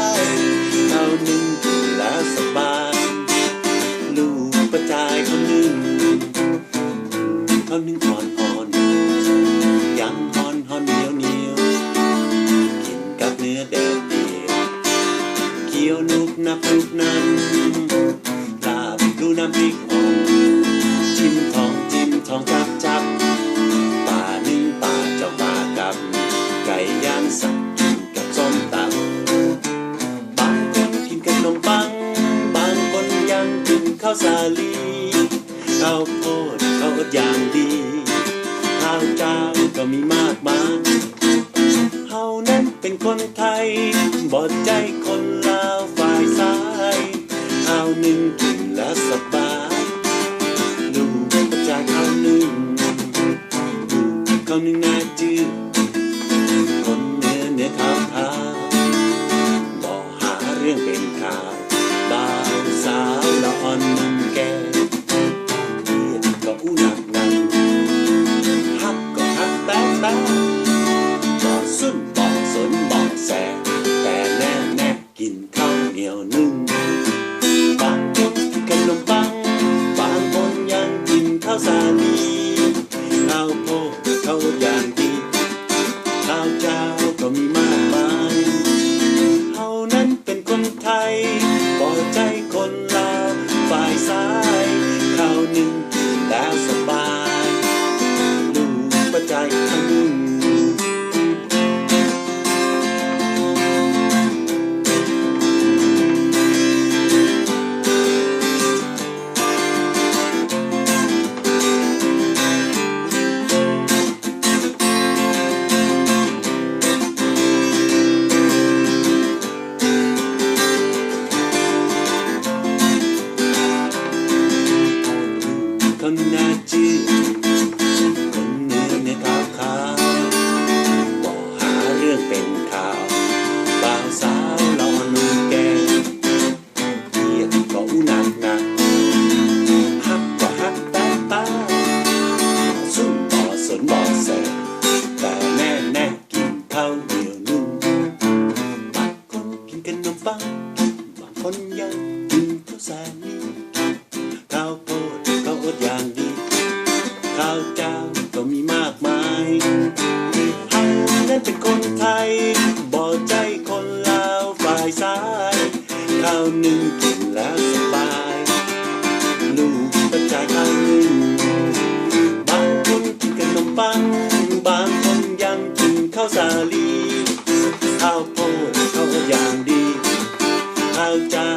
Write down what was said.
ายข้าวนึ่งกินแล้วสบายลูกประจายข้าวนึ่งอ่อนยังอ่อนเหนียวกินกับเนื้อแดดเดียวเคี้ยวนุบนับลาบดูน้ำพริกอ่อนจิ้มทองจับป่านึ่งป่าเจ้าป่ากับไก่ย่างสับกินกับส้มตำบางคนกินกับขนมปังบางคนยังกินข้าวสาลีข้าวโพดข้าวอดอย่างดีข้าวเจ้าก็มีมากมายเฮานั้นเป็นคนไทยบ่ใจคนลาวฝ่ายซ้ายข้าวนึ่งกินแล้วสบายลูกประจายข้าวนึ่งน่าจืดคนเนื้อขาวบ่หาเรื่องเป็นข่าวบ่าวสาวละอ่อนนุ่มแก่เรียนก็อู้หนักฮักก็ฮักแต่บ่สุนบ่สนบ่แสแต่แน่กินข้าวเหนียวนึ่งบางคนกินขนมปังบางคนยังกินข้าวสาลีข้าวโพดข้าวอย่างดีข้าวเจ้าก็มีมากมายเฮานั้นเป็นคนไทยบ่ใจคนลาวฝ่ายซ้ายข้าวนึ่งกินแล้วสบายลูกประจายข้าวนึ่งคนน่าจืดคนเนื้อขาวบ่หาเรื่องเป็นข่าวบ่าวสาวรอนุ่มแก่เกียดก็อู้หนักฮักก็ฮักแต่สุนบ่สนบ่แสแต่แน่กินข้าวเหนียวนึ่งบางคนกินขนมปังบางคนยังกินข้าวสาลีข้าวโพดข้าวอดอย่างดีข้าวเจ้าก็มีมากมายเฮานั้นเป็นคนไทยบ่ใจคนลาวฝ่ายซ้ายข้าวนึ่งกินแล้วสบายลูกประจายข้าวนึ่งบางคนกินขนมปังบางคนยังกินข้าวสาลีข้าวโพดข้าวอดอย่างดีข้าวเจ้า